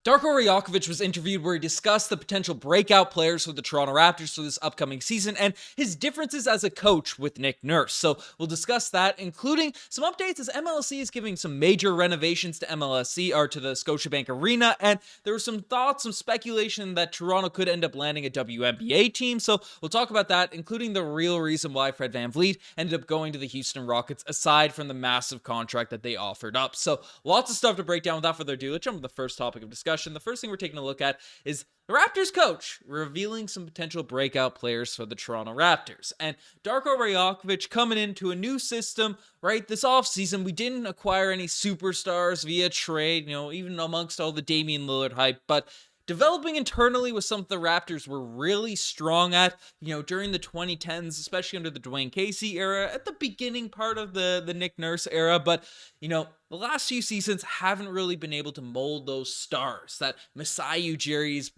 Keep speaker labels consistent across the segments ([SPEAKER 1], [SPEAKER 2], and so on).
[SPEAKER 1] Darko Rajakovic was interviewed where he discussed the potential breakout players for the Toronto Raptors for this upcoming season and his differences as a coach with Nick Nurse. So we'll discuss that, including some updates as MLSE is giving some major renovations to MLSE or to the Scotiabank Arena, and there were some thoughts, some speculation that Toronto could end up landing a WNBA team. So we'll talk about that, including the real reason why Fred VanVleet ended up going to the Houston Rockets, aside from the massive contract that they offered up. So lots of stuff to break down. Without further ado, let's jump to the first topic of discussion. The first thing we're taking a look at is the Raptors coach revealing some potential breakout players for the Toronto Raptors. And Darko Rajakovic coming into a new system, right? This offseason, we didn't acquire any superstars via trade, even amongst all the Damian Lillard hype, but developing internally was something the Raptors were really strong at, during the 2010s, especially under the Dwayne Casey era, at the beginning part of the Nick Nurse era. But, the last few seasons haven't really been able to mold those stars. That Masai Ujiri's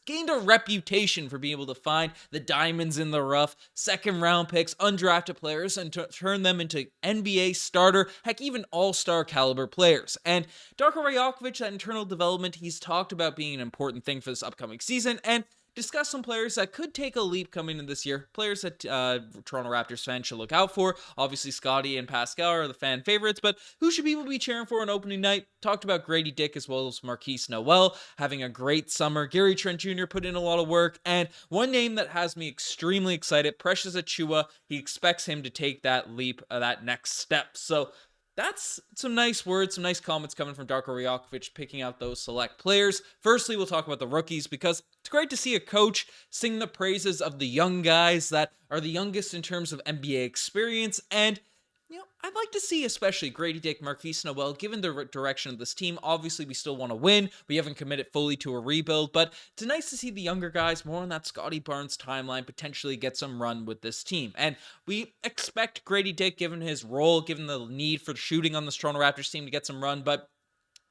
[SPEAKER 1] gained a reputation for being able to find the diamonds in the rough, second round picks, undrafted players, and turn them into NBA starter, heck, even all-star caliber players. And Darko Rajakovic, that internal development, he's talked about being an important thing for this upcoming season, and discuss some players that could take a leap coming in this year. Players that Toronto Raptors fans should look out for. Obviously, Scotty and Pascal are the fan favorites, but who should people be cheering for on opening night? Talked about Grady Dick as well as Marquise Noel having a great summer. Gary Trent Jr. put in a lot of work, and one name that has me extremely excited, Precious Achiuwa. He expects him to take that leap, that next step. So that's some nice words, some nice comments coming from Darko Rajakovic, picking out those select players. Firstly, we'll talk about the rookies, because it's great to see a coach sing the praises of the young guys that are the youngest in terms of NBA experience. And, I'd like to see especially Grady Dick, Marquise Noel, given the direction of this team. Obviously, we still want to win. We haven't committed fully to a rebuild, but it's nice to see the younger guys more on that Scotty Barnes timeline potentially get some run with this team. And we expect Grady Dick, given his role, given the need for shooting on the Toronto Raptors team, to get some run. But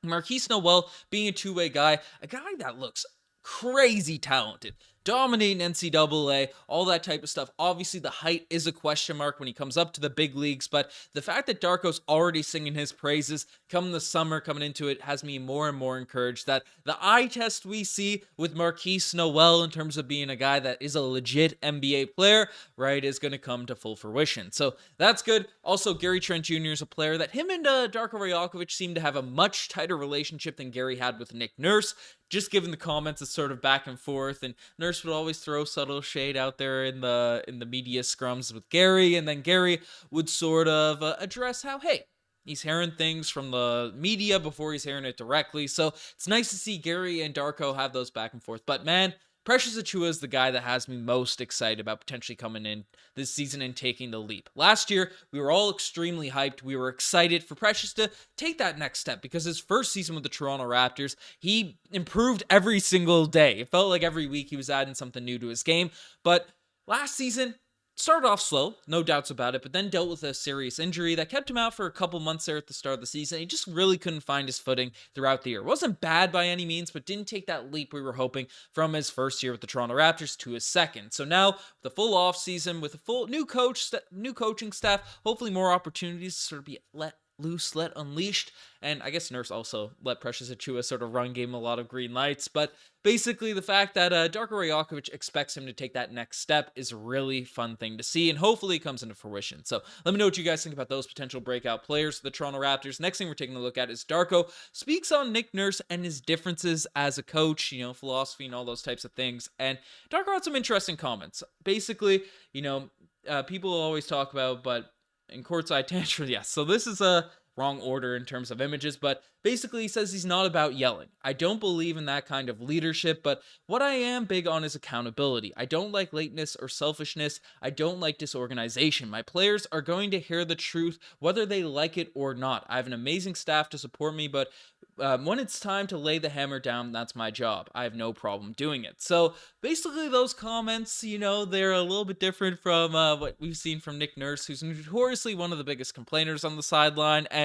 [SPEAKER 1] Marquise Noel being a two-way guy, a guy that looks crazy talented, dominating NCAA, all that type of stuff. Obviously, the height is a question mark when he comes up to the big leagues, but the fact that Darko's already singing his praises come the summer, coming into it, has me more and more encouraged that the eye test we see with Marquise Noel in terms of being a guy that is a legit NBA player, right, is going to come to full fruition. So that's good. Also, Gary Trent Jr. is a player that him and Darko Rajakovic seem to have a much tighter relationship than Gary had with Nick Nurse. Just given the comments, it's sort of back and forth, and Nurse would always throw subtle shade out there in the media scrums with Gary, and then Gary would sort of address how, hey, he's hearing things from the media before he's hearing it directly. So it's nice to see Gary and Darko have those back and forth. But man, Precious Achiuwa is the guy that has me most excited about potentially coming in this season and taking the leap. Last year, we were all extremely hyped. We were excited for Precious to take that next step, because his first season with the Toronto Raptors, he improved every single day. It felt like every week he was adding something new to his game. But last season, started off slow, no doubts about it, but then dealt with a serious injury that kept him out for a couple months there at the start of the season. He just really couldn't find his footing throughout the year. It wasn't bad by any means, but didn't take that leap we were hoping from his first year with the Toronto Raptors to his second. So now, with a full offseason, with a full new coaching staff, hopefully more opportunities to sort of be let loose, let unleashed. And I guess Nurse also let Precious Achiuwa sort of run game a lot of green lights. But basically, the fact that Darko Rajakovic expects him to take that next step is a really fun thing to see, and hopefully it comes into fruition. So let me know what you guys think about those potential breakout players for the Toronto Raptors. Next thing we're taking a look at is Darko speaks on Nick Nurse and his differences as a coach, philosophy and all those types of things. And Darko had some interesting comments. Basically, people always talk about, but in courtside tantrum, yes. So this is a wrong order in terms of images, but basically he says he's not about yelling. I don't believe in that kind of leadership, but what I am big on is accountability. I don't like lateness or selfishness. I don't like disorganization. My players are going to hear the truth, whether they like it or not. I have an amazing staff to support me, but when it's time to lay the hammer down, that's my job. I have no problem doing it. So basically those comments, they're a little bit different from what we've seen from Nick Nurse, who's notoriously one of the biggest complainers on the sideline. And,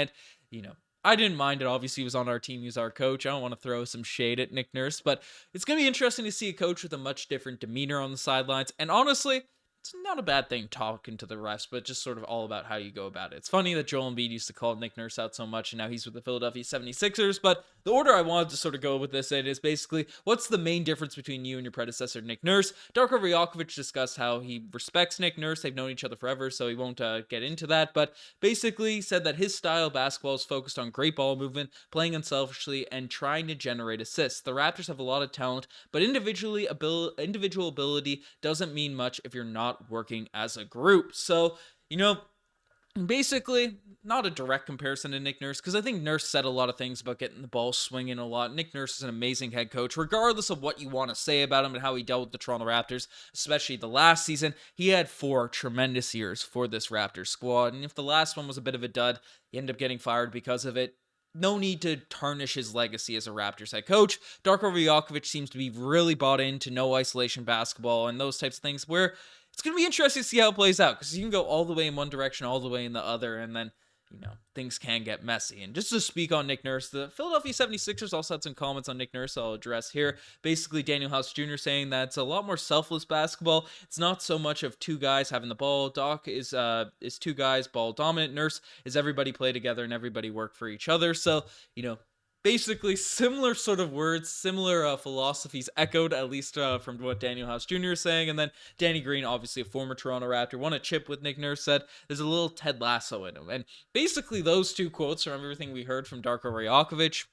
[SPEAKER 1] I didn't mind it. Obviously, he was on our team. He was our coach. I don't want to throw some shade at Nick Nurse, but it's going to be interesting to see a coach with a much different demeanor on the sidelines. And honestly, it's not a bad thing talking to the refs, but just sort of all about how you go about it. It's funny that Joel Embiid used to call Nick Nurse out so much, and now he's with the Philadelphia 76ers, but the order I wanted to sort of go with this in is basically, what's the main difference between you and your predecessor, Nick Nurse? Darko Rajakovic discussed how he respects Nick Nurse. They've known each other forever, so he won't get into that, but basically said that his style of basketball is focused on great ball movement, playing unselfishly, and trying to generate assists. The Raptors have a lot of talent, but individual ability doesn't mean much if you're not working as a group. So, basically, not a direct comparison to Nick Nurse, because I think Nurse said a lot of things about getting the ball swinging a lot. Nick Nurse is an amazing head coach, regardless of what you want to say about him and how he dealt with the Toronto Raptors, especially the last season. He had 4 tremendous years for this Raptors squad, and if the last one was a bit of a dud, he ended up getting fired because of it. No need to tarnish his legacy as a Raptors head coach. Darko Rajakovic seems to be really bought into no isolation basketball and those types of things, where it's going to be interesting to see how it plays out, because you can go all the way in one direction, all the way in the other, and then, things can get messy. And just to speak on Nick Nurse, the Philadelphia 76ers also had some comments on Nick Nurse I'll address here. Basically, Daniel House Jr. saying that it's a lot more selfless basketball. It's not so much of 2 guys having the ball. Doc is 2 guys ball dominant. Nurse is everybody play together and everybody work for each other. So, basically similar sort of words, similar philosophies echoed, at least from what Daniel House Jr. is saying. And then Danny Green, obviously a former Toronto Raptor, won a chip with Nick Nurse, said there's a little Ted Lasso in him. And basically those 2 quotes from everything we heard from Darko Rajakovic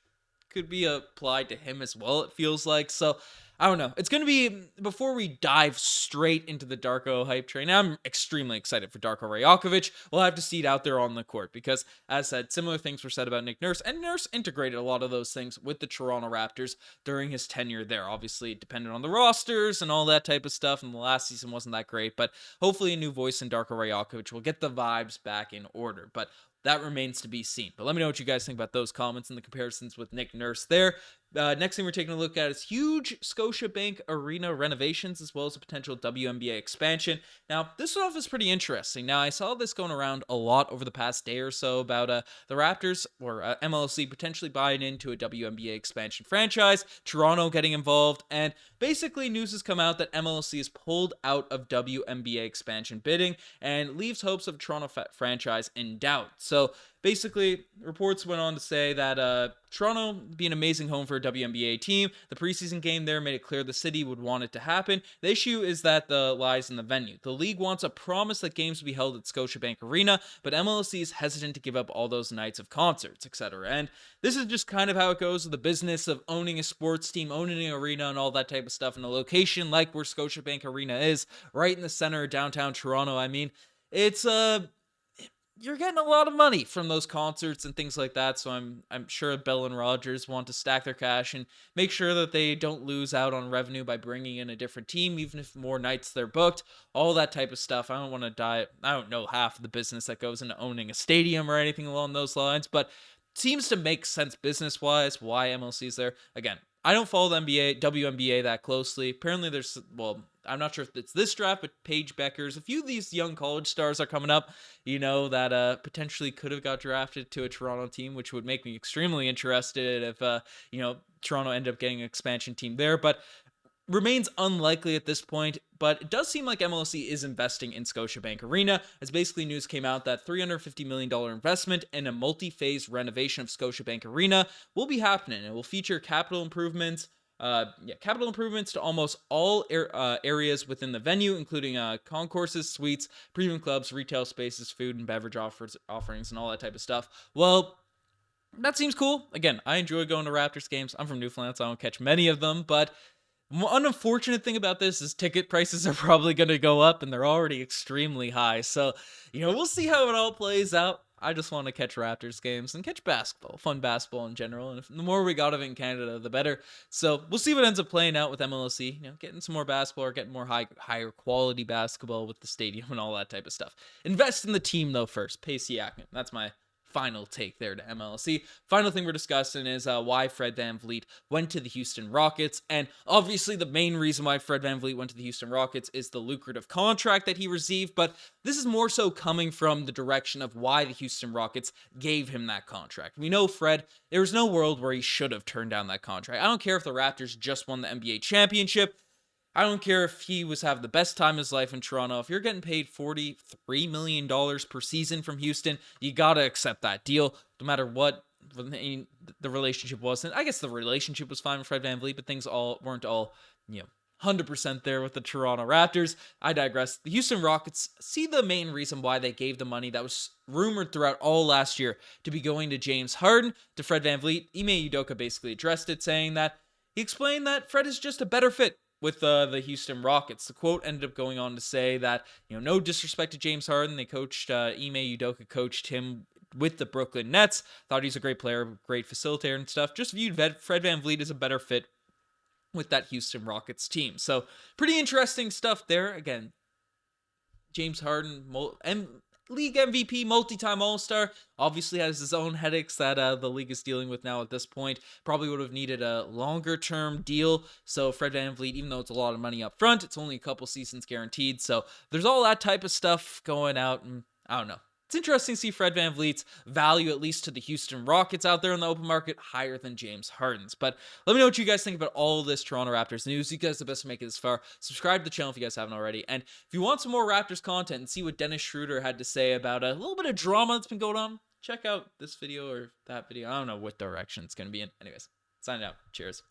[SPEAKER 1] could be applied to him as well, it feels like. So I don't know. It's going to be, before we dive straight into the Darko hype train, I'm extremely excited for Darko Rajakovic. We'll have to see it out there on the court because, as said, similar things were said about Nick Nurse, and Nurse integrated a lot of those things with the Toronto Raptors during his tenure there. Obviously, it depended on the rosters and all that type of stuff, and the last season wasn't that great, but hopefully a new voice in Darko Rajakovic will get the vibes back in order. But that remains to be seen. But let me know what you guys think about those comments and the comparisons with Nick Nurse there. Next thing we're taking a look at is huge Scotiabank Arena renovations, as well as a potential WNBA expansion. Now, this stuff is pretty interesting. Now, I saw this going around a lot over the past day or so about the Raptors or MLSE potentially buying into a WNBA expansion franchise, Toronto getting involved, and basically news has come out that MLSE is pulled out of WNBA expansion bidding and leaves hopes of a Toronto franchise in doubt. So basically, reports went on to say that Toronto would be an amazing home for a WNBA team. The preseason game there made it clear the city would want it to happen. The issue is that lies in the venue. The league wants a promise that games will be held at Scotiabank Arena, but MLSE is hesitant to give up all those nights of concerts, etc. And this is just kind of how it goes with the business of owning a sports team, owning an arena, and all that type of stuff in a location like where Scotiabank Arena is, right in the center of downtown Toronto. I mean, it's you're getting a lot of money from those concerts and things like that, so I'm sure Bell and Rogers want to stack their cash and make sure that they don't lose out on revenue by bringing in a different team, even if more nights they're booked, all that type of stuff. I don't know half of the business that goes into owning a stadium or anything along those lines, but it seems to make sense business-wise why MLC is there. Again, I don't follow the WNBA that closely. Apparently I'm not sure if it's this draft, but Paige Beckers, a few of these young college stars are coming up, that potentially could have got drafted to a Toronto team, which would make me extremely interested if, Toronto ended up getting an expansion team there. But remains unlikely at this point, but it does seem like MLSE is investing in Scotiabank Arena, as basically news came out that $350 million investment in a multi-phase renovation of Scotiabank Arena will be happening. It will feature capital improvements to almost all areas within the venue, including concourses, suites, premium clubs, retail spaces, food and beverage offerings, and all that type of stuff. Well, that seems cool. Again, I enjoy going to Raptors games. I'm from Newfoundland, so I don't catch many of them, but one unfortunate thing about this is ticket prices are probably going to go up, and they're already extremely high. So, we'll see how it all plays out. I just want to catch Raptors games and catch basketball, fun basketball in general. And the more we got of it in Canada, the better. So we'll see what ends up playing out with MLSE. Getting some more basketball or getting more higher quality basketball with the stadium and all that type of stuff. Invest in the team though first. Pay Siakam. That's my final take there to MLSE. Final thing we're discussing is why Fred VanVleet went to the Houston Rockets. And obviously the main reason why Fred VanVleet went to the Houston Rockets is the lucrative contract that he received. But this is more so coming from the direction of why the Houston Rockets gave him that contract. We know Fred, there was no world where he should have turned down that contract. I don't care if the Raptors just won the NBA championship. I don't care if he was having the best time of his life in Toronto. If you're getting paid $43 million per season from Houston, you got to accept that deal, no matter what the relationship was. And I guess the relationship was fine with Fred VanVleet, but things weren't all, 100% there with the Toronto Raptors. I digress. The Houston Rockets see the main reason why they gave the money that was rumored throughout all last year to be going to James Harden, to Fred VanVleet. Ime Udoka basically addressed it, saying that he explained that Fred is just a better fit with the Houston Rockets. The quote ended up going on to say that, no disrespect to James Harden. They coached, Ime Udoka coached him with the Brooklyn Nets. Thought he's a great player, great facilitator and stuff. Just viewed Fred VanVleet as a better fit with that Houston Rockets team. So pretty interesting stuff there. Again, James Harden, league MVP, multi-time All-Star, obviously has his own headaches that the league is dealing with now at this point. Probably would have needed a longer-term deal. So Fred VanVleet, even though it's a lot of money up front, it's only a couple seasons guaranteed. So there's all that type of stuff going out, and I don't know. It's interesting to see Fred VanVleet's value, at least to the Houston Rockets out there in the open market, higher than James Harden's. But let me know what you guys think about all this Toronto Raptors news. You guys are the best to make it this far. Subscribe to the channel if you guys haven't already. And if you want some more Raptors content and see what Dennis Schroeder had to say about a little bit of drama that's been going on, check out this video or that video. I don't know what direction it's going to be in. Anyways, signing out. Cheers.